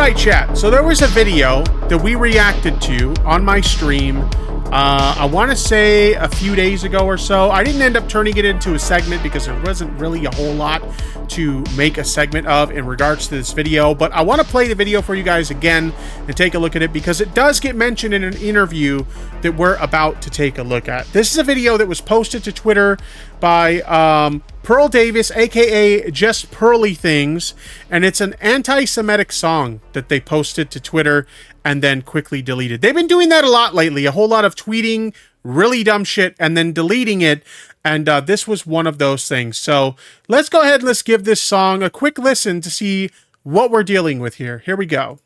right, chat. So there was a video that we reacted to on my stream. I want to say a few days ago or so. I didn't end up turning it into a segment because there wasn't really a whole lot to make a segment of in regards to this video. But I want to play the video for you guys again and take a look at it because it does get mentioned in an interview that we're about to take a look at. This is a video that was posted to Twitter by Pearl Davis, aka JustPearlyThings, and it's an anti-Semitic song that they posted to Twitter and then quickly deleted. They've been doing that a lot lately, a whole lot of tweeting really dumb shit and then deleting it, and this was one of those things. So let's go ahead and let's give this song a quick listen to see what we're dealing with here. Here we go.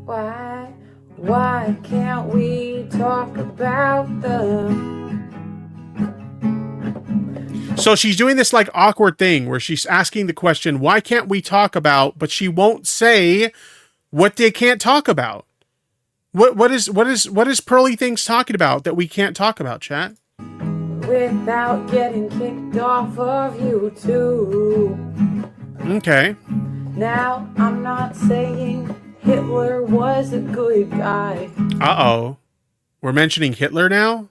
Why can't we talk about the... So she's doing this like awkward thing where she's asking the question, why can't we talk about, but she won't say what they can't talk about. What is PearlyThings talking about that we can't talk about, chat? Without getting kicked off of YouTube. Okay. Now, I'm not saying Hitler was a good guy. Uh-oh. We're mentioning Hitler now?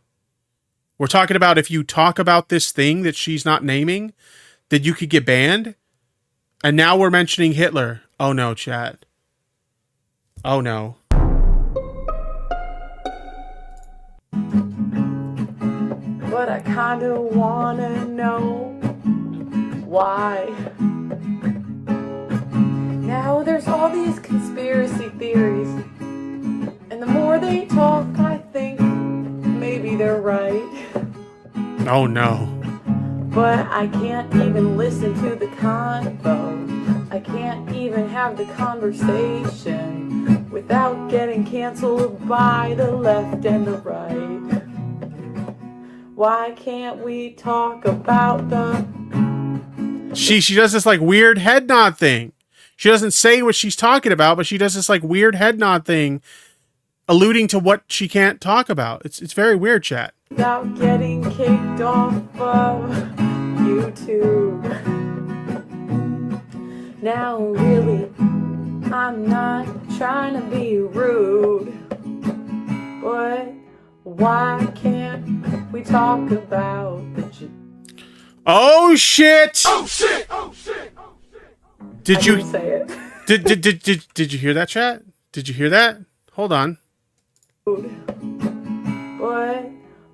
We're talking about if you talk about this thing that she's not naming, that you could get banned? And now we're mentioning Hitler. Oh no, chat. Oh no. But I kinda wanna know why. Now there's all these conspiracy theories, and the more they talk, I think maybe they're right. Oh no. But I can't even listen to the convo. I can't even have the conversation without getting canceled by the left and the right. Why can't we talk about the... She does this like weird head nod thing. She doesn't say what she's talking about, but she does this like weird head nod thing alluding to what she can't talk about. It's very weird, chat. Without getting kicked off of YouTube. Now really, I'm not trying to be rude, but why can't we talk about the... Oh shit! Oh shit! Oh shit! Oh shit! Did you say it? Did you hear that, chat? Did you hear that? Hold on. But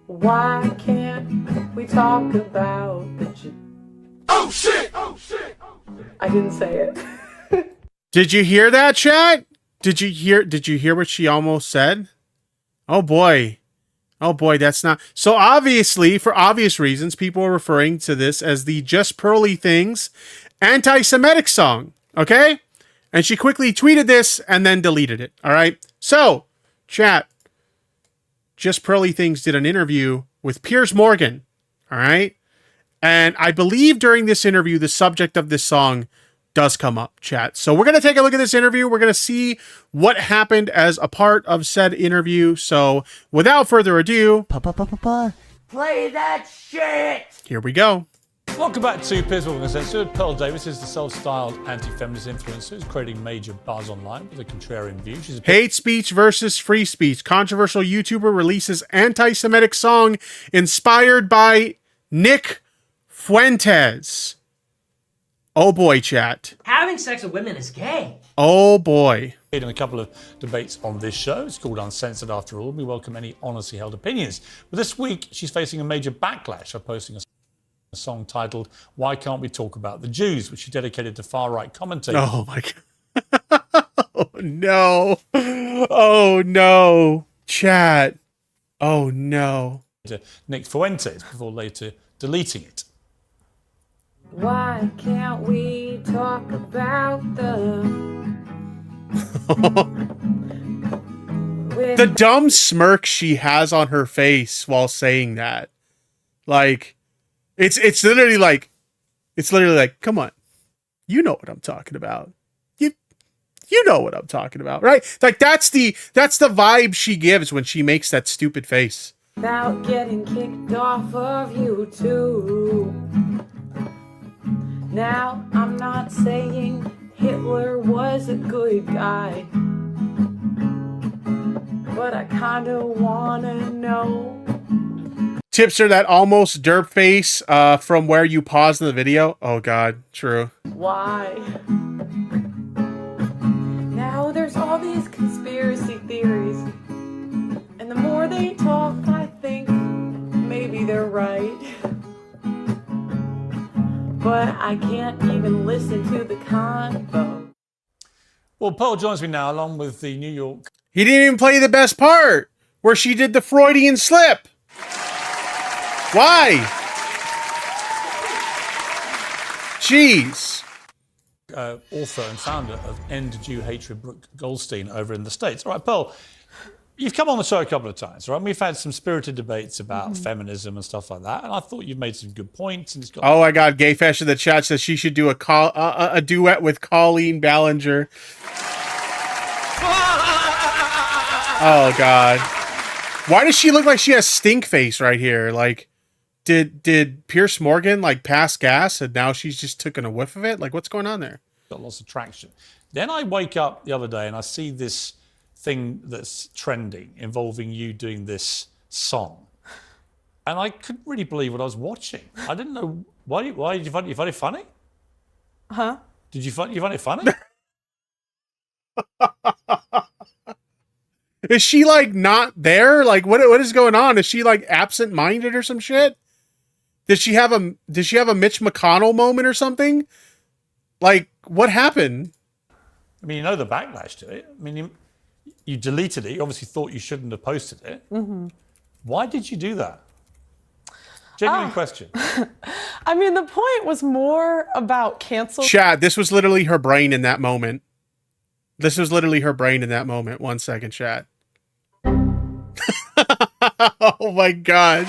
why can't we talk about the... Oh shit! Oh shit! Oh shit! I didn't say it. Did you hear that, chat? Did you hear what she almost said? Oh boy. Oh boy, that's not... So obviously, for obvious reasons, people are referring to this as the JustPearlyThings anti-Semitic song. Okay? And she quickly tweeted this and then deleted it. All right? So, chat, JustPearlyThings did an interview with Piers Morgan. All right? And I believe during this interview, the subject of this song does come up, chat. So we're going to take a look at this interview. We're going to see what happened as a part of said interview. So without further ado, play that shit! Here we go. Welcome back to Piers Morgan Uncensored. Pearl Davis is the self-styled anti-feminist influencer who's creating major buzz online with a contrarian view. She's a hate speech versus free speech. Controversial YouTuber releases anti-Semitic song inspired by Nick Fuentes. Oh boy, chat. Having sex with women is gay. Oh boy. in a couple of debates on this show. It's called Uncensored after all. We welcome any honestly held opinions. But this week, she's facing a major backlash for posting a song titled Why Can't We Talk About the Jews, which she dedicated to far-right commentators. Oh my God. Oh no. Oh no. Chat. Oh no. Nick Fuentes before later deleting it. Why can't we talk about the dumb smirk she has on her face while saying that? Like, it's literally like, come on, you know what I'm talking about. You know what I'm talking about, right? Like that's the vibe she gives when she makes that stupid face. About getting kicked off of YouTube. Now I'm not saying Hitler was a good guy. But I kinda wanna know. Tipster, that almost derp face from where you paused in the video. Oh God, true. Why? Now there's all these conspiracy theories, and the more they talk, I think maybe they're right. But I can't even listen to the convo. Well, Pearl joins me now along with the New York... He didn't even play the best part, where she did the Freudian slip. Why? Jeez. Author and founder of End Jew Hatred, Brooke Goldstein, over in the States. All right, Pearl, you've come on the show a couple of times, right? We've had some spirited debates about feminism and stuff like that, and I thought you've made some good points. And it's got... Oh my God, Gayfesh in the chat says she should do a duet with Colleen Ballinger. Oh God. Why does she look like she has stink face right here? Like, did Pierce Morgan like pass gas and now she's just taking a whiff of it? Like, what's going on there? Got lots of traction. Then I wake up the other day and I see this thing that's trending involving you doing this song. And I couldn't really believe what I was watching. I didn't know why did you find it funny? Huh? Did you find it funny? Is she like not there? Like what is going on? Is she like absent-minded or some shit? Did she have a Mitch McConnell moment or something? Like what happened? I mean, you know the backlash to it. I mean, you deleted it. You obviously thought you shouldn't have posted it. Mm-hmm. Why did you do that? Genuine question. I mean, the point was more about cancel. Chad, this was literally her brain in that moment. This was literally her brain in that moment. 1 second, chat. Oh my God.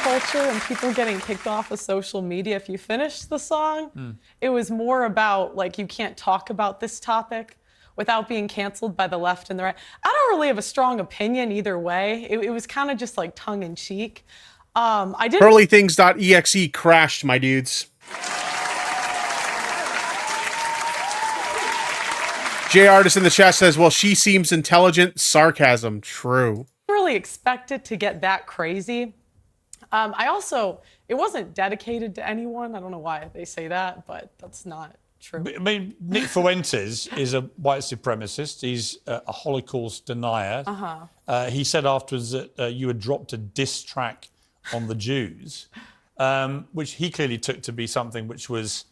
Culture and people getting kicked off of social media. If you finished the song, it was more about like you can't talk about this topic without being canceled by the left and the right. I don't really have a strong opinion either way. It was kind of just like tongue in cheek. I didn't. PearlyThings.exe crashed, my dudes. J Artist in the chat says, well, she seems intelligent. Sarcasm. True. Really expect it to get that crazy. It wasn't dedicated to anyone. I don't know why they say that, but that's not true. I mean, Nick Fuentes is a white supremacist. He's a Holocaust denier. He said afterwards that you had dropped a diss track on the Jews, which he clearly took to be something which was,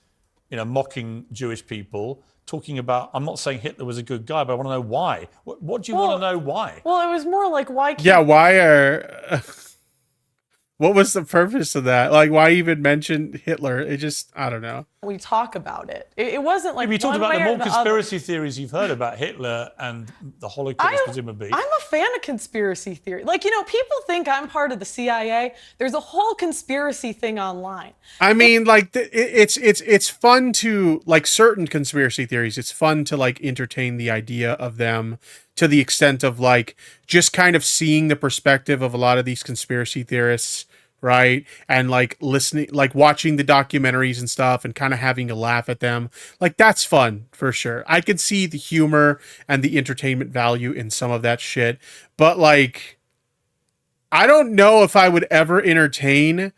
mocking Jewish people. Talking about, I'm not saying Hitler was a good guy, but I want to know why. What do you want to know why? Well, it was more like why can't... Yeah, why are... What was the purpose of that? Like, why even mention Hitler? It just, I don't know. We talk about it. It wasn't like we talked one about the way or more conspiracy theories you've heard about Hitler and the Holocaust, presumably. I'm a fan of conspiracy theory. Like, people think I'm part of the CIA. There's a whole conspiracy thing online. I mean, like, it's fun to, like, certain conspiracy theories, it's fun to, like, entertain the idea of them to the extent of, like, just kind of seeing the perspective of a lot of these conspiracy theorists, right? And like listening, like watching the documentaries and stuff and kind of having a laugh at them. Like that's fun for sure. I could see the humor and the entertainment value in some of that shit. But like, I don't know if I would ever entertain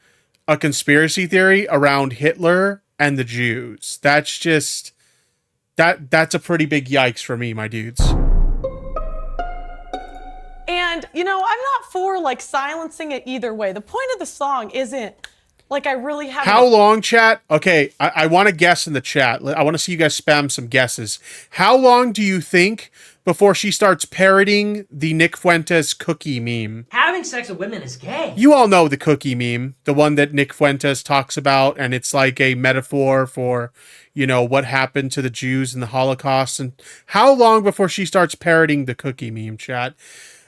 a conspiracy theory around Hitler and the Jews. That's just, that's a pretty big yikes for me, my dudes. And, I'm not for, like, silencing it either way. The point of the song isn't, like, I really have... How long, chat? Okay, I want to guess in the chat. I want to see you guys spam some guesses. How long do you think before she starts parroting the Nick Fuentes cookie meme? Having sex with women is gay. You all know the cookie meme, the one that Nick Fuentes talks about, and it's like a metaphor for, what happened to the Jews in the Holocaust. And how long before she starts parroting the cookie meme, chat?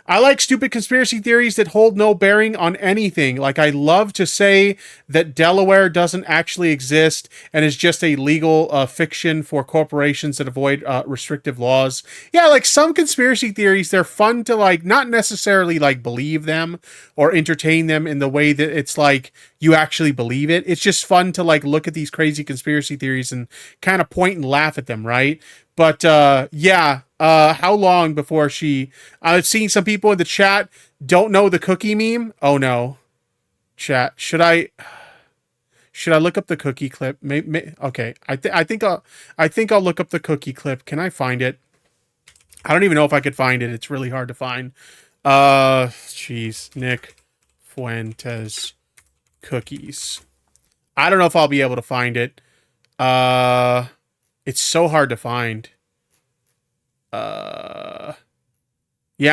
I like stupid conspiracy theories that hold no bearing on anything. Like, I love to say that Delaware doesn't actually exist and is just a legal fiction for corporations that avoid restrictive laws. Yeah, like some conspiracy theories, they're fun to like, not necessarily like believe them or entertain them in the way that it's like you actually believe it. It's just fun to like look at these crazy conspiracy theories and kind of point and laugh at them, right? But yeah, how long before she... I've seen some people in the chat don't know the cookie meme. Oh no. Chat, should I look up the cookie clip? Okay, I think I'll look up the cookie clip. Can I find it? I don't even know if I could find it. It's really hard to find. Jeez, Nick Fuentes cookies. I don't know if I'll be able to find it. It's so hard to find. Yeah,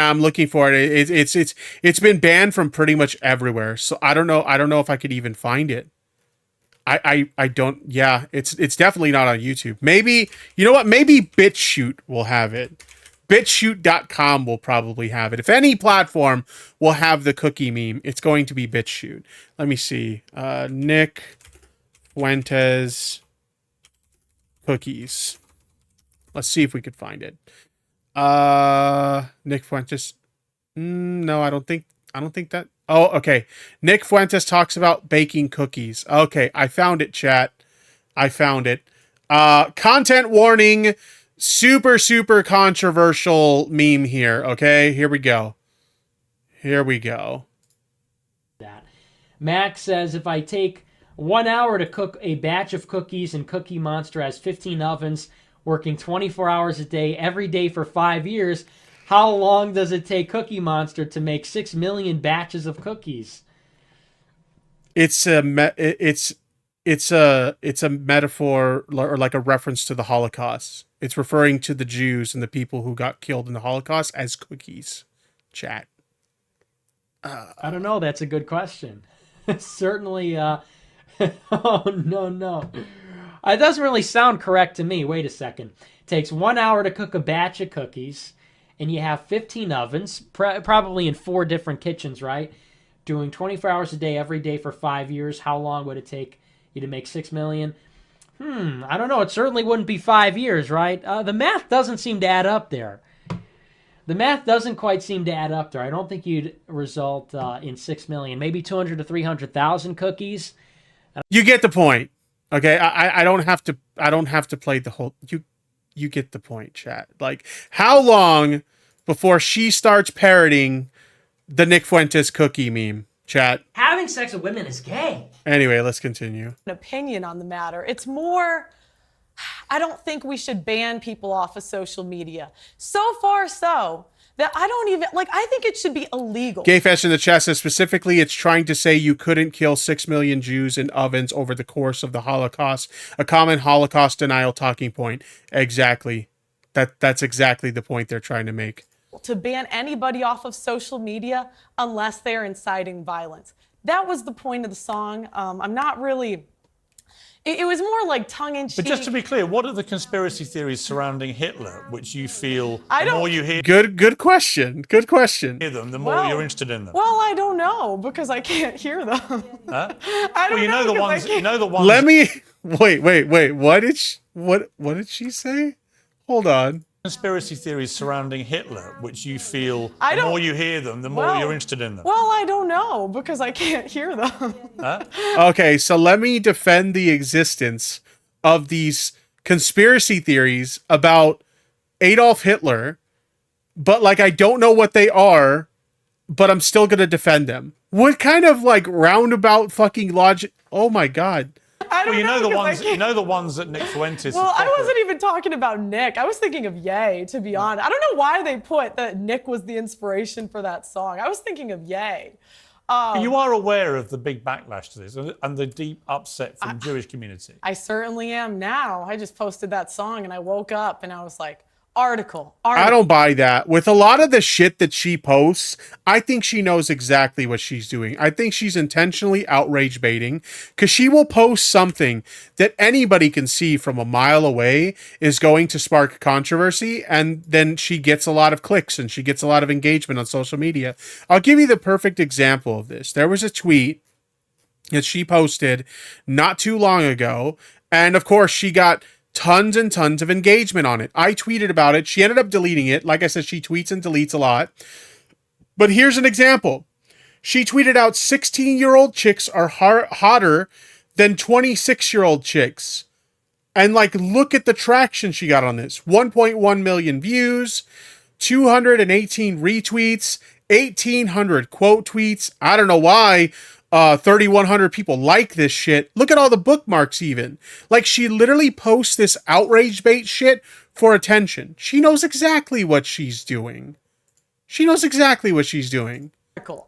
I'm looking for it. It's been banned from pretty much everywhere. So I don't know if I could even find it. I don't. Yeah, it's definitely not on YouTube. Maybe, you know what? Maybe BitChute will have it. BitChute.com will probably have it. If any platform will have the cookie meme, it's going to be BitChute. Let me see. Nick Fuentes cookies. Let's see if we could find it. Nick Fuentes. No, I don't think that. Oh, okay. Nick Fuentes talks about baking cookies. Okay, I found it, chat. I found it. Content warning. Super, super controversial meme here. Okay, here we go. Here we go. That. Max says, if I take 1 hour to cook a batch of cookies and Cookie Monster has 15 ovens, working 24 hours a day, every day for 5 years, how long does it take Cookie Monster to make 6 million batches of cookies? It's a metaphor or like a reference to the Holocaust. It's referring to the Jews and the people who got killed in the Holocaust as cookies. Chat. I don't know. That's a good question. Certainly. Oh, no. It doesn't really sound correct to me. Wait a second. It takes 1 hour to cook a batch of cookies, and you have 15 ovens, probably in 4 different kitchens, right? Doing 24 hours a day, every day for 5 years. How long would it take you to make 6 million? I don't know. It certainly wouldn't be 5 years, right? The math doesn't seem to add up there. The math doesn't quite seem to add up there. I don't think you'd result in 6 million. Maybe 200 to 300,000 cookies. You get the point. Okay, I don't have to play the whole. You get the point, chat. Like, how long before she starts parroting the Nick Fuentes cookie meme, chat? Having sex with women is gay. Anyway, let's continue. An opinion on the matter. It's more, I don't think we should ban people off of social media. So far so that I don't even, like, I think it should be illegal. Gayfest in the chat says specifically it's trying to say you couldn't kill 6 million Jews in ovens over the course of the Holocaust. A common Holocaust denial talking point. Exactly. That's exactly the point they're trying to make. To ban anybody off of social media unless they're inciting violence. That was the point of the song. I'm not really... It was more like tongue-in-cheek. But just to be clear, what are the conspiracy theories surrounding Hitler, which you feel the more you hear Good question. Good question. them, the more you're interested in them? Well, I don't know because I can't hear them. Huh? I don't Well, you know the because I ones. can't- You know the ones. Let me wait. What did she say? Hold on. Conspiracy theories surrounding Hitler, which you feel I the don't- more you hear them, the more Well- you're interested in them. Well, I don't know because I can't hear them. Huh? Okay, so let me defend the existence of these conspiracy theories about Adolf Hitler, but like I don't know what they are, but I'm still gonna defend them. What kind of like roundabout fucking logic? Oh my god. I don't Well, you know the because I ones. can't- You know the ones that Nick Fuentes. Well, I has wasn't even talking about Nick. I was thinking of Ye, to be honest. I don't know why they put that Nick was the inspiration for that song. I was thinking of Ye. You are aware of the big backlash to this and the deep upset from the Jewish community. I certainly am now. I just posted that song and I woke up and I was like, Article. I don't buy that. With a lot of the shit that she posts, I think she knows exactly what she's doing. I think she's intentionally outrage baiting, because she will post something that anybody can see from a mile away is going to spark controversy, and then she gets a lot of clicks and she gets a lot of engagement on social media. I'll give you the perfect example of this. There was a tweet that she posted not too long ago, and of course she got tons and tons of engagement on it. I tweeted about it. She ended up deleting it. Like I said, she tweets and deletes a lot. But here's an example. She tweeted out 16-year-old chicks are hotter than 26-year-old chicks. And like, look at the traction she got on this. 1.1 million views, 218 retweets, 1,800 quote tweets. I don't know why 3,100 people like this shit. Look at all the bookmarks even. Like, she literally posts this outrage bait shit for attention. She knows exactly what she's doing. She knows exactly what she's doing.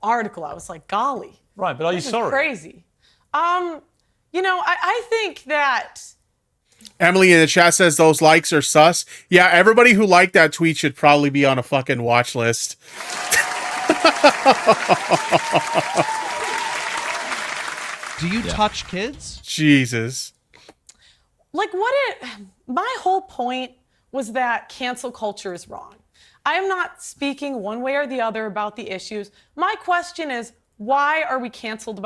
Article. I was like, golly. Right, but are you sorry? Crazy. You know, I think that... Emily in the chat says those likes are sus. Yeah, everybody who liked that tweet should probably be on a fucking watch list. Do you touch kids? Jesus. Like, my whole point was that cancel culture is wrong. I am not speaking one way or the other about the issues. My question is, why are we canceled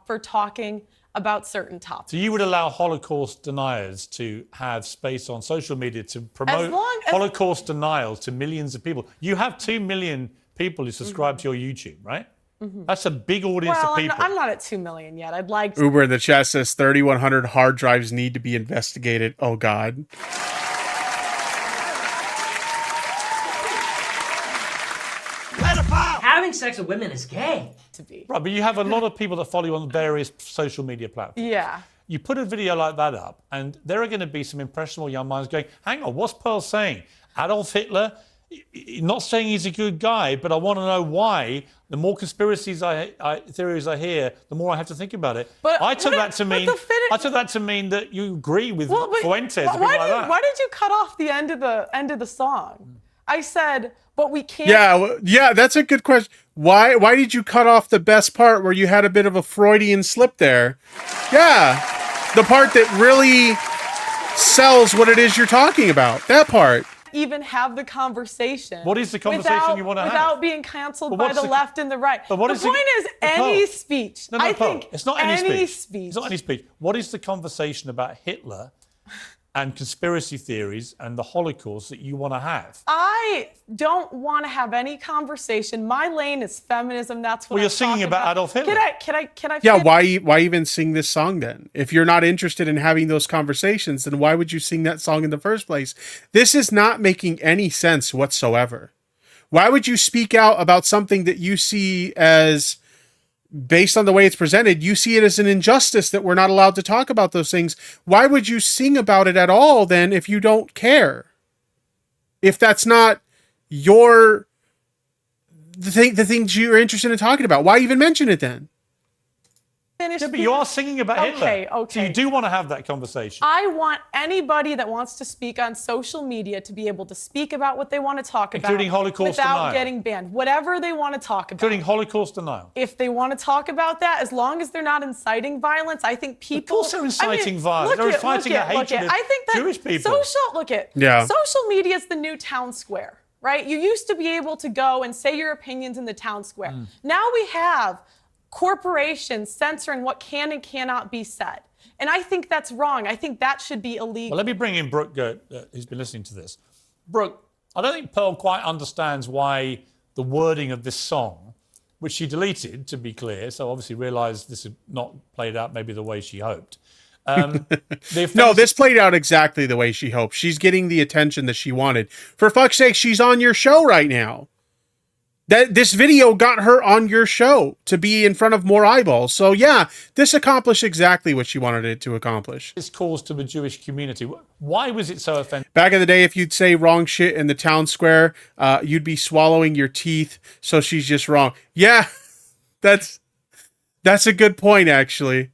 for talking about certain topics? So you would allow Holocaust deniers to have space on social media to promote Holocaust denial to millions of people? You have 2 million people who subscribe to your YouTube, right? That's a big audience of people. I'm not at 2 million yet. I'd like to. Uber in the chat says 3,100 hard drives need to be investigated. Oh, God. Having sex with women is gay. To be. Right, but you have a lot of people that follow you on various social media platforms. Yeah. You put a video like that up, and there are going to be some impressionable young minds going, hang on, what's Pearl saying? Adolf Hitler? Not saying he's a good guy, but I want to know why. The more conspiracies theories I hear, the more I have to think about it. But I took that to mean that you agree with Fuentes. Why did you cut off the end of the song? I said, but we can't. Yeah, that's a good question. Why did you cut off the best part where you had a bit of a Freudian slip there? Yeah, the part that really sells what it is you're talking about. That part. Even have the conversation. What is the conversation you want to have? Without being canceled by the left and the right. But the point is any speech. I think it's not any speech. It's not any speech. What is the conversation about Hitler and conspiracy theories and the Holocaust that you want to have? I don't want to have any conversation. My lane is feminism. That's what you're singing about Adolf Hitler. Can I Yeah, why even sing this song then? If you're not interested in having those conversations, then why would you sing that song in the first place? This is not making any sense whatsoever. Why would you speak out about something that you see as, based on the way it's presented, you see it as an injustice that we're not allowed to talk about those things? Why would you sing about it at all then if you don't care? If that's not the things you're interested in talking about, why even mention it then? Yeah, but you are singing about Hitler. Okay. So you do want to have that conversation. I want anybody that wants to speak on social media to be able to speak about what they want to talk about. Including Holocaust without denial. Getting banned. Whatever they want to talk about. Including Holocaust denial. If they want to talk about that, as long as they're not inciting violence, I think people... Of course they're inciting violence. They're inciting a hatred of Jewish people. Social media is the new town square, right? You used to be able to go and say your opinions in the town square. Now we have corporations censoring what can and cannot be said. And I think that's wrong. I think that should be illegal. Well, let me bring in Brooke, who's been listening to this. Brooke, I don't think Pearl quite understands why the wording of this song, which she deleted, to be clear, so obviously realised this had not played out maybe the way she hoped. No, this played out exactly the way she hoped. She's getting the attention that she wanted. For fuck's sake, she's on your show right now. This video got her on your show to be in front of more eyeballs. So yeah, this accomplished exactly what she wanted it to accomplish. This cause to the Jewish community. Why was it so offensive? Back in the day, if you'd say wrong shit in the town square, you'd be swallowing your teeth. So she's just wrong. Yeah, that's a good point, actually.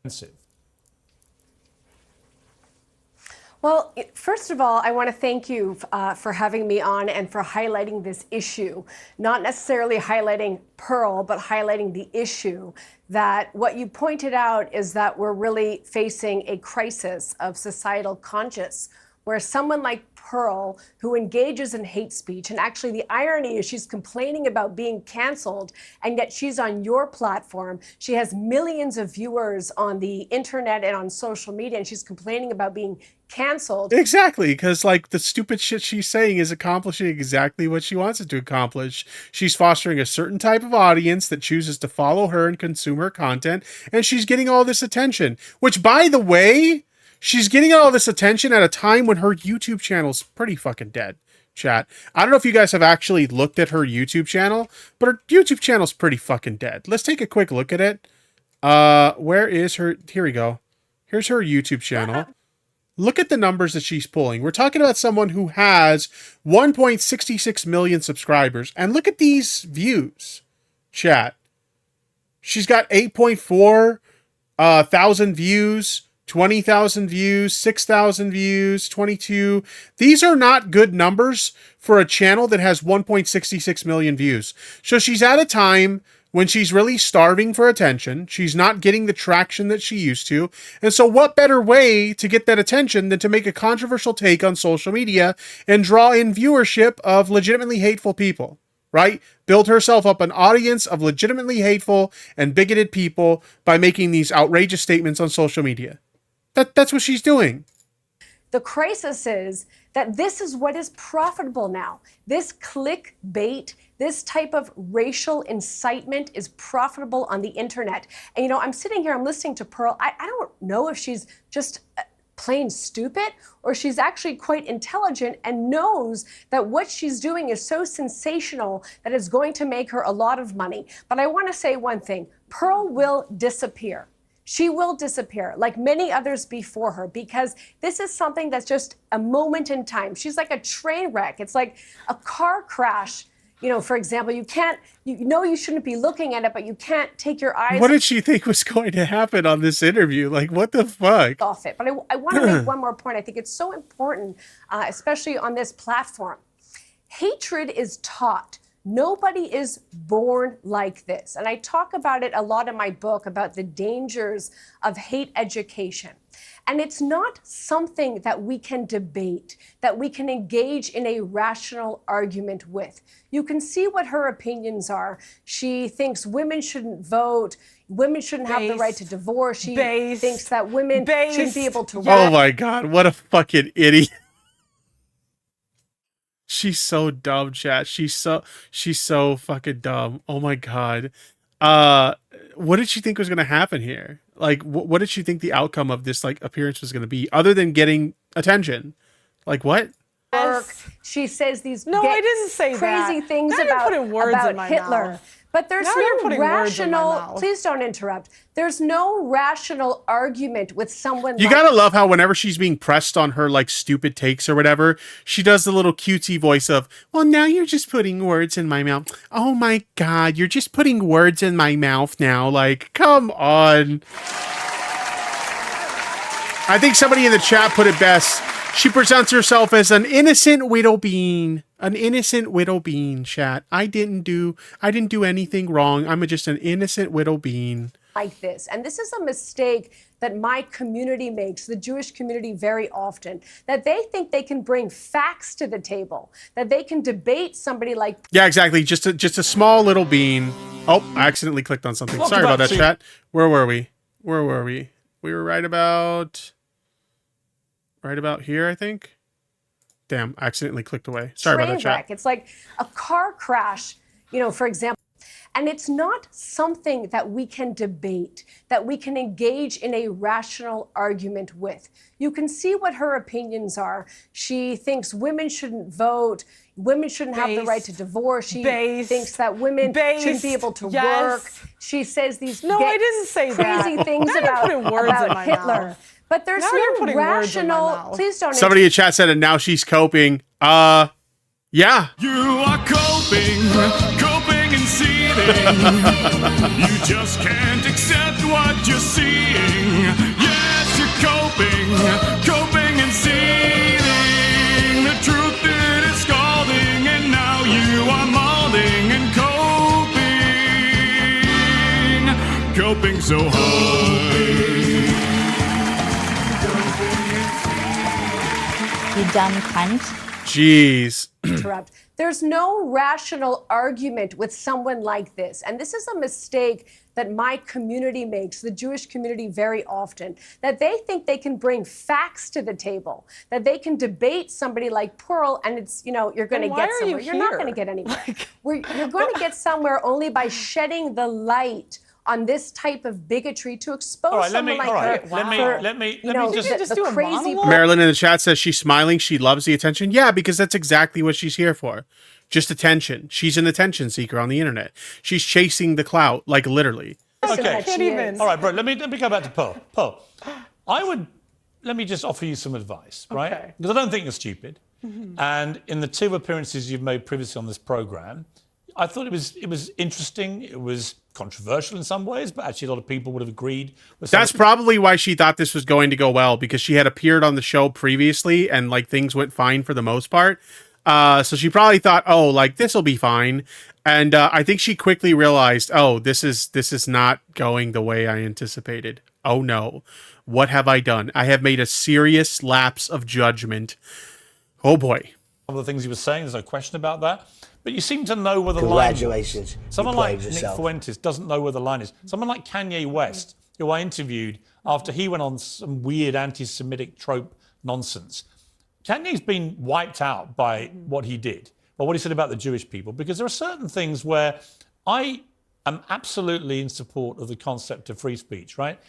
Well, first of all, I want to thank you for having me on and for highlighting this issue. Not necessarily highlighting Pearl, but highlighting the issue that what you pointed out is that we're really facing a crisis of societal conscience, where someone like Pearl, who engages in hate speech, and actually the irony is she's complaining about being canceled, and yet she's on your platform. She has millions of viewers on the internet and on social media, and she's complaining about being canceled. Exactly, because like the stupid shit she's saying is accomplishing exactly what she wants it to accomplish. She's fostering a certain type of audience that chooses to follow her and consume her content, and she's getting all this attention, which, by the way, she's getting all this attention at a time when her YouTube channel's pretty fucking dead, chat. I don't know if you guys have actually looked at her YouTube channel, but her YouTube channel's pretty fucking dead. Let's take a quick look at it. Where is her? Here we go. Here's her YouTube channel. Look at the numbers that she's pulling. We're talking about someone who has 1.66 million subscribers. And look at these views, chat. She's got 8.4 thousand views, 20,000 views, 6,000 views, 22. These are not good numbers for a channel that has 1.66 million views. So she's at a time when she's really starving for attention. She's not getting the traction that she used to. And so what better way to get that attention than to make a controversial take on social media and draw in viewership of legitimately hateful people, right? Build herself up an audience of legitimately hateful and bigoted people by making these outrageous statements on social media. That's what she's doing. The crisis is that this is what is profitable now. This clickbait, this type of racial incitement is profitable on the internet. And, you know, I'm sitting here, I'm listening to Pearl. I don't know if she's just plain stupid or she's actually quite intelligent and knows that what she's doing is so sensational that it's going to make her a lot of money. But I want to say one thing. Pearl will disappear. She will disappear like many others before her, because this is something that's just a moment in time. She's like a train wreck. It's like a car crash. You know, for example, you know you shouldn't be looking at it, but you can't take your eyes. What did she think was going to happen on this interview? Like, what the fuck? Off it. But I want to make one more point. I think it's so important, especially on this platform. Hatred is taught. Nobody is born like this. And I talk about it a lot in my book about the dangers of hate education. And it's not something that we can debate, that we can engage in a rational argument with. You can see what her opinions are. She thinks women shouldn't vote. Women shouldn't have the right to divorce. She thinks that women shouldn't be able to work. Oh my God, what a fucking idiot. She's so dumb, chat. She's so fucking dumb. Oh my God. What did she think was going to happen here? Like, what did she think the outcome of this like appearance was going to be, other than getting attention? Like, what? She says these I didn't say crazy that. things Now you're putting words about in my Hitler. mouth. But there's Now you're no putting words in my rational, mouth. please don't interrupt. There's no rational argument with someone. You gotta love how whenever she's being pressed on her like stupid takes or whatever, she does the little cutesy voice of, well, now you're just putting words in my mouth. Oh my God, you're just putting words in my mouth now. Like, come on. I think somebody in the chat put it best. She presents herself as an innocent widow bean. An innocent widow bean, chat. I didn't do anything wrong. I'm just an innocent widow bean. Like this. And this is a mistake that my community makes, the Jewish community, very often, that they think they can bring facts to the table, that they can debate somebody like... Yeah, exactly. Just a small little bean. Oh, I accidentally clicked on something. Sorry about that, chat. Where were we? We were right about here, I think. Damn, I accidentally clicked away. Sorry about that, chat. It's like a car crash, you know, for example. And it's not something that we can debate, that we can engage in a rational argument with. You can see what her opinions are. She thinks women shouldn't vote. Women shouldn't have the right to divorce. She thinks that women shouldn't be able to work. She says these I didn't say crazy things about Hitler. But there's no rational. Please don't. Somebody in chat said, and now she's coping. Yeah. You are coping and seething. You just can't accept what you're seeing. Yes, you're coping and seething. coping so hard. You dumb cunt. Jeez. Interrupt. There's no rational argument with someone like this. And this is a mistake that my community makes, the Jewish community, very often, that they think they can bring facts to the table, that they can debate somebody like Pearl, and it's, you know, you're going to get somewhere. You're not going to get anywhere. You're going to get somewhere only by shedding the light on this type of bigotry to expose someone like her. Let me just do a crazy Marilyn in the chat says she's smiling. She loves the attention. Yeah, because that's exactly what she's here for. Just attention. She's an attention seeker on the internet. She's chasing the clout, like literally. Okay. All right, bro. Let me go back to Pearl. Pearl, let me just offer you some advice, right? Because I don't think you're stupid. And in the 2 appearances you've made previously on this program, I thought it was interesting. It was controversial in some ways, but actually a lot of people would have agreed with That's probably why she thought this was going to go well, because she had appeared on the show previously and like things went fine for the most part. So she probably thought, oh, like this will be fine. And I think she quickly realized, oh, this is not going the way I anticipated. Oh no, what have I done? I have made a serious lapse of judgment. Oh boy. Some of the things he was saying, there's no question about that. But you seem to know where the line is. Congratulations. Someone like Nick Fuentes doesn't know where the line is. Someone like Kanye West, who I interviewed after he went on some weird anti-Semitic trope nonsense. Kanye's been wiped out by what he did, or what he said about the Jewish people, because there are certain things where I am absolutely in support of the concept of free speech, right?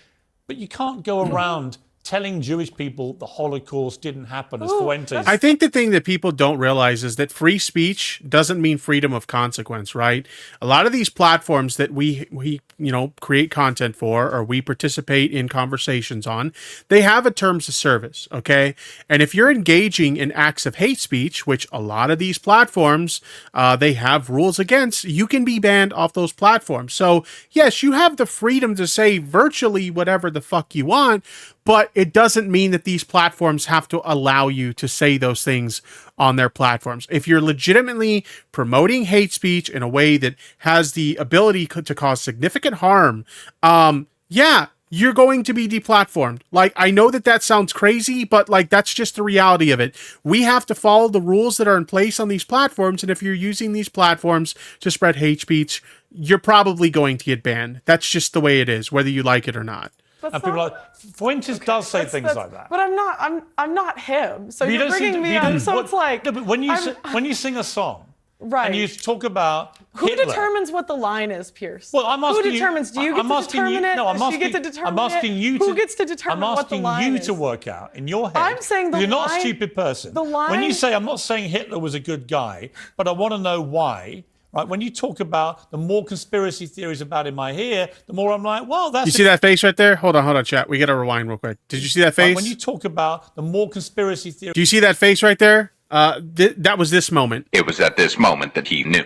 But you can't go around telling Jewish people the Holocaust didn't happen as Fuentes. I think the thing that people don't realize is that free speech doesn't mean freedom of consequence, right? A lot of these platforms that we create content for, or we participate in conversations on, they have a terms of service, okay? And if you're engaging in acts of hate speech, which a lot of these platforms, they have rules against, you can be banned off those platforms. So yes, you have the freedom to say virtually whatever the fuck you want, but it doesn't mean that these platforms have to allow you to say those things on their platforms. If you're legitimately promoting hate speech in a way that has the ability to cause significant harm, yeah, you're going to be deplatformed. Like, I know that sounds crazy, but like, that's just the reality of it. We have to follow the rules that are in place on these platforms. And if you're using these platforms to spread hate speech, you're probably going to get banned. That's just the way it is, whether you like it or not. And people like Fuentes does say things like that. But I'm not him. So you're bringing me up. So it's like, no, but when you sing a song, right, and you talk about who Hitler, determines what the line is, Pierce? Well, I'm asking who determines? Do you get to determine it? No, Does she get to determine I'm asking you. Who gets to determine what the line is? I'm asking you to work out in your head. I'm saying the you're line. not a stupid person. The line. When you say, I'm not saying Hitler was a good guy, but I want to know why. Right, when you talk about the more conspiracy theories about him I hear, the more I'm like, well, that's... You see that face right there? Hold on, chat. We got to rewind real quick. Did you see that face? When you talk about the more conspiracy theories... Do you see that face right there? That was this moment. It was at this moment that he knew.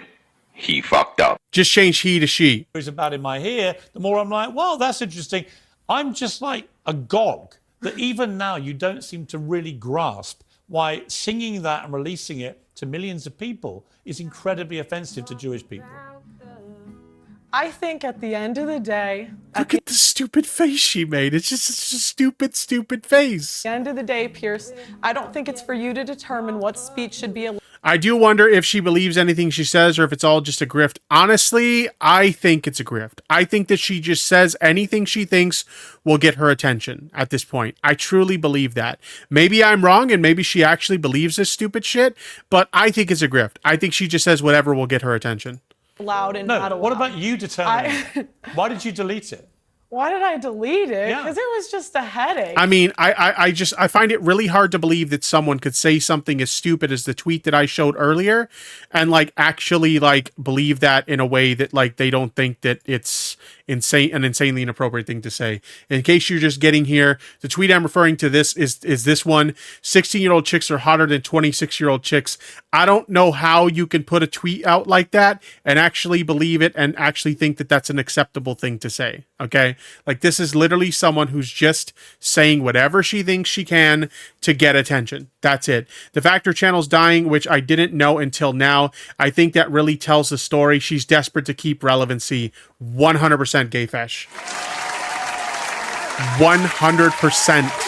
He fucked up. Just change he to she. ...about him I hear, the more I'm like, well, that's interesting. I'm just like agog that even now you don't seem to really grasp why singing that and releasing it to millions of people is incredibly offensive to Jewish people. I think at the end of the day... Look at the stupid face she made. It's just a stupid, stupid face. At the end of the day, Pierce, I don't think it's for you to determine what speech should be... I do wonder if she believes anything she says or if it's all just a grift. Honestly, I think it's a grift. I think that she just says anything she thinks will get her attention at this point. I truly believe that. Maybe I'm wrong and maybe she actually believes this stupid shit, but I think it's a grift. I think she just says whatever will get her attention. Allowed and not allowed. What about you determining? Why did you delete it? Why did I delete it? Because it was just a headache. I mean, I find it really hard to believe that someone could say something as stupid as the tweet that I showed earlier and like actually like believe that in a way that like they don't think that it's an insanely inappropriate thing to say. In case you're just getting here, the tweet I'm referring to this is this one. 16-year-old chicks are hotter than 26-year-old chicks. I don't know how you can put a tweet out like that and actually believe it and actually think that that's an acceptable thing to say. Okay. Like this is literally someone who's just saying whatever she thinks she can to get attention. That's it. The fact her channel's dying, which I didn't know until now, I think that really tells the story. She's desperate to keep relevancy. 100% gay fesh. 100%.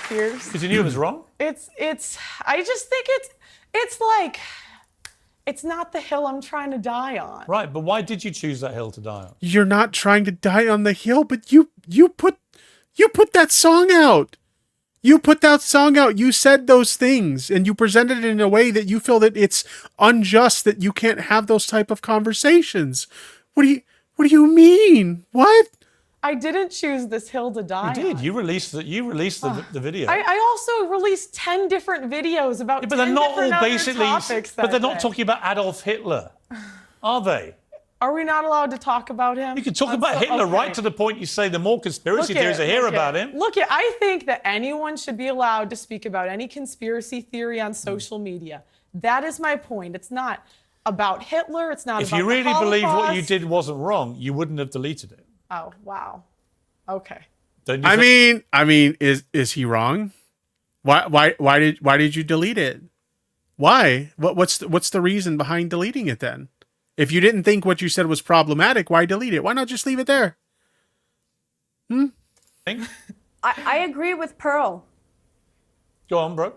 Here's Because you knew it was wrong? I just think it's like, it's not the hill I'm trying to die on. Right, but why did you choose that hill to die on? You're not trying to die on the hill, but you put that song out. You put that song out. You said those things, and you presented it in a way that you feel that it's unjust that you can't have those type of conversations. What do you mean? What? I didn't choose this hill to die on. You did. You released the video. I also released 10 different videos about 10 but they're not all different basically. topics But they're not day. talking about Adolf Hitler, are they? Are we not allowed to talk about him? You can talk about Hitler right to the point you say the more conspiracy theories I hear about him. Look, I think that anyone should be allowed to speak about any conspiracy theory on social media. That is my point. It's not about Hitler. It's not If about you really the believe what Holocaust. you did wasn't wrong, you wouldn't have deleted it. Oh, wow. Okay. Don't you think? I mean, is he wrong? Why did you delete it? Why? What's the reason behind deleting it then? If you didn't think what you said was problematic, why delete it? Why not just leave it there? I agree with Pearl. Go on, bro.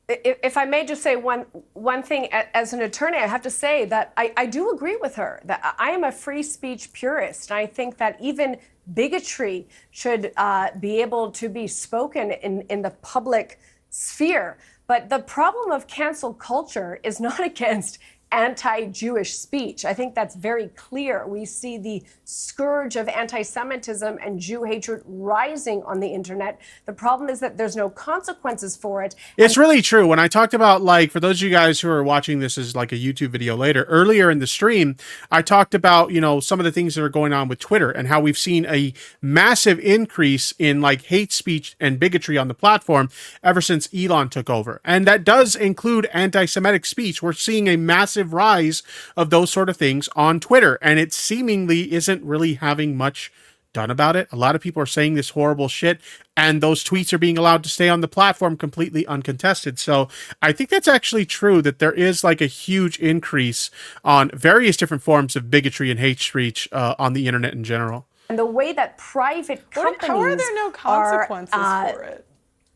If I may just say one thing, as an attorney, I have to say that I do agree with her, that I am a free speech purist. And I think that even bigotry should be able to be spoken in the public sphere. But the problem of cancel culture is not against anti-Jewish speech. I think that's very clear. We see the scourge of anti-Semitism and Jew hatred rising on the internet. The problem is that there's no consequences for it. It's really true. When I talked about, like, for those of you guys who are watching this as like a YouTube video later, earlier in the stream, I talked about, some of the things that are going on with Twitter and how we've seen a massive increase in like hate speech and bigotry on the platform ever since Elon took over. And that does include anti-Semitic speech. We're seeing a massive rise of those sort of things on Twitter, and it seemingly isn't really having much done about it. A lot of people are saying this horrible shit, and those tweets are being allowed to stay on the platform completely uncontested. So I think that's actually true, that there is like a huge increase on various different forms of bigotry and hate speech on the internet in general. And the way that private companies how are there no consequences for it?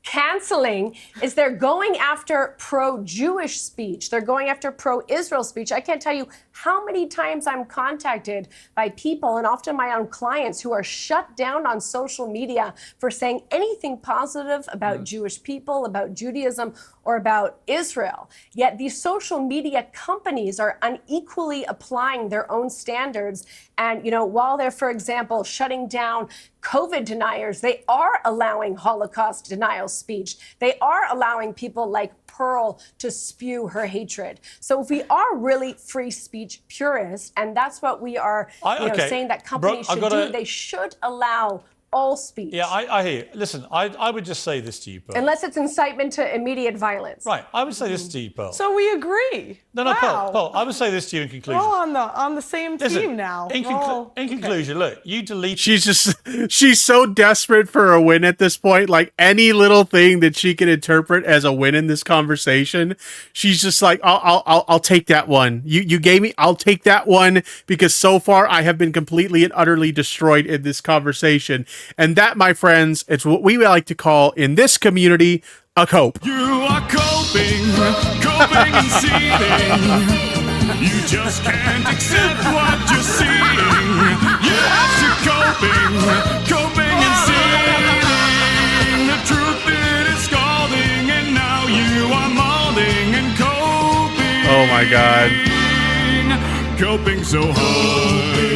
Canceling is they're going after pro-Jewish speech. They're going after pro-Israel speech. I can't tell you how many times I'm contacted by people, and often my own clients, who are shut down on social media for saying anything positive about Jewish people, about Judaism, or about Israel. Yet these social media companies are unequally applying their own standards. And, while they're, for example, shutting down COVID deniers, they are allowing Holocaust denial speech. They are allowing people like Pearl to spew her hatred. So if we are really free speech purists, and that's what we are saying that companies should do, they should allow all speech. Yeah, I hear you. Listen, I would just say this to you, Pearl. Unless it's incitement to immediate violence. Right, I would say this to you, Pearl. So we agree. No, wow. Pearl, I would say this to you in conclusion. We're all on the same team now. In conclusion, look, you delete. She's so desperate for a win at this point. Like any little thing that she can interpret as a win in this conversation, she's just like, I'll take that one. You gave me, I'll take that one, because so far I have been completely and utterly destroyed in this conversation. And that, my friends, it's what we like to call in this community a cope. You are coping and seething. You just can't accept what you're seeing. Yes, you're coping and seething. The truth is scalding, and now you are molding and coping. Oh my God. Coping so hard.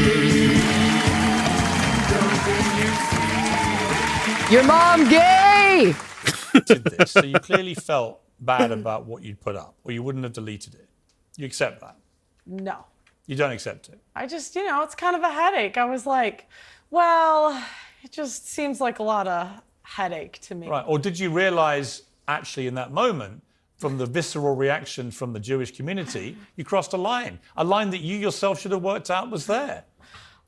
Your mom gay! Did this, so you clearly felt bad about what you'd put up, or you wouldn't have deleted it. You accept that? No. You don't accept it? I just, it's kind of a headache. I was like, well, it just seems like a lot of headache to me. Right, or did you realize actually in that moment, from the visceral reaction from the Jewish community, you crossed a line that you yourself should have worked out was there?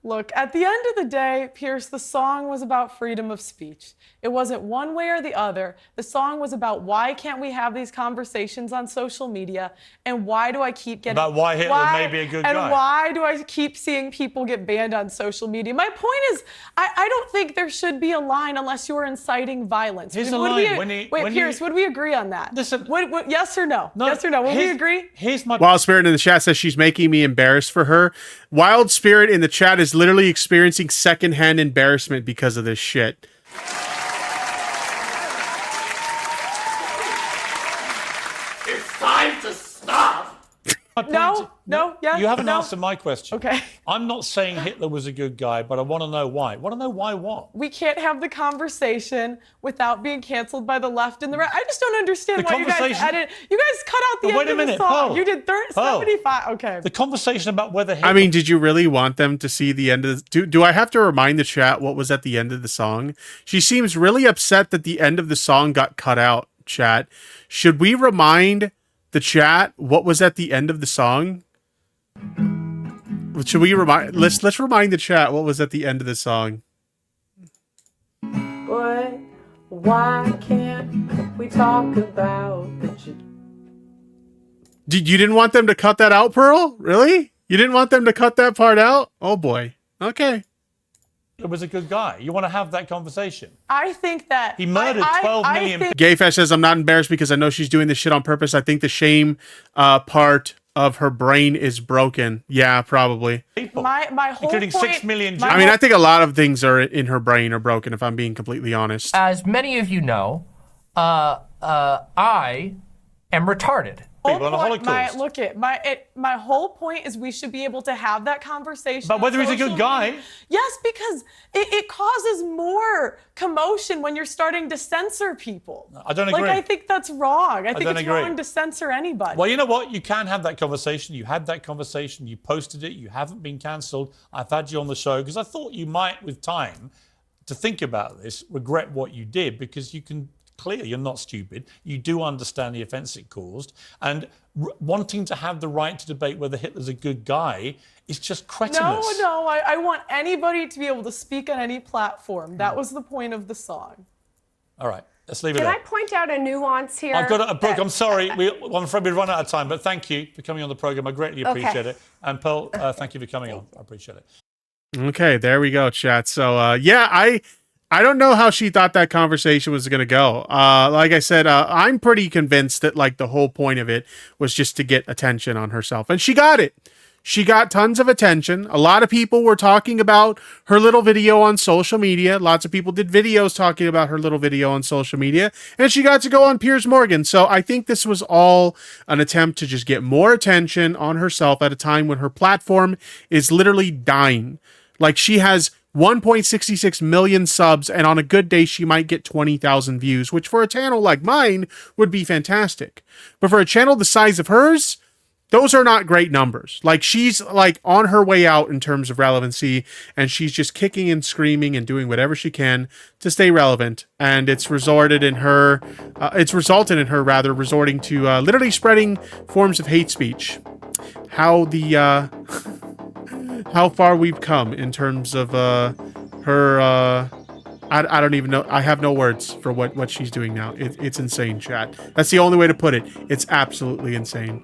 Look, at the end of the day, Pierce, the song was about freedom of speech. It wasn't one way or the other. The song was about why can't we have these conversations on social media, and why do I keep getting... About why Hitler may be a good guy. And why do I keep seeing people get banned on social media? My point is, I don't think there should be a line unless you're inciting violence. Here's a line. Wait, Pierce, would we agree on that? Listen, yes or no? Yes or no? Would we agree? Here's my... Wild Spirit in the chat says she's making me embarrassed for her. Wild Spirit in the chat is literally experiencing secondhand embarrassment because of this shit. It's time to stop. No, yes, You haven't no. answered my question. Okay. I'm not saying Hitler was a good guy, but I want to know why. I want to know why what? We can't have the conversation without being canceled by the left and the right. I just don't understand why you guys edit. You guys cut out the end of the song. Paul. You did 75. Okay. The conversation about whether Hitler... I mean, did you really want them to see the end of the... Do I have to remind the chat what was at the end of the song? She seems really upset that the end of the song got cut out, chat. Should we remind the chat what was at the end of the song? Should we remind... Let's remind the chat what was at the end of the song. But why can't we talk about the... You didn't want them to cut that out, Pearl? Really? You didn't want them to cut that part out? Oh boy. Okay. It was a good guy. You want to have that conversation. I think that... He murdered 12 million people. Gayfesh says, I'm not embarrassed because I know she's doing this shit on purpose. I think the shame part of her brain is broken. Yeah, probably. My whole including point, 6 million... I mean, I think a lot of things are in her brain are broken, if I'm being completely honest. As many of you know, I am retarded. People on a Holocaust. My whole point is we should be able to have that conversation. But whether he's a good guy. Yes, because it causes more commotion when you're starting to censor people. I don't agree. Like, I think that's wrong. I think it's agree. wrong to censor anybody. Well, you know what? You can have that conversation. You had that conversation. You posted it. You haven't been cancelled. I've had you on the show because I thought you might, with time, to think about this, regret what you did because you can... Clear, you're not stupid. You do understand the offence it caused. And wanting to have the right to debate whether Hitler's a good guy is just cretinous. No, I want anybody to be able to speak on any platform. That was the point of the song. All right, let's leave it Can there. I point out a nuance here? I've got Brooke, I'm sorry. I'm afraid we've run out of time, but thank you for coming on the programme. I greatly appreciate it. And Pearl, thank you for coming on. I appreciate it. Okay, there we go, chat. So, yeah, I don't know how she thought that conversation was going to go. Like I said, I'm pretty convinced that like the whole point of it was just to get attention on herself. And she got it. She got tons of attention. A lot of people were talking about her little video on social media. Lots of people did videos talking about her little video on social media. And she got to go on Piers Morgan. So I think this was all an attempt to just get more attention on herself at a time when her platform is literally dying. Like she has 1.66 million subs, and on a good day, she might get 20,000 views, which for a channel like mine would be fantastic. But for a channel the size of hers, those are not great numbers. Like she's like on her way out in terms of relevancy, and she's just kicking and screaming and doing whatever she can to stay relevant. And it's resulted in her resorting to literally spreading forms of hate speech. How far we've come in terms of her I don't even know. I have no words for what she's doing now. It's insane, chat. That's the only way to put it. It's absolutely insane.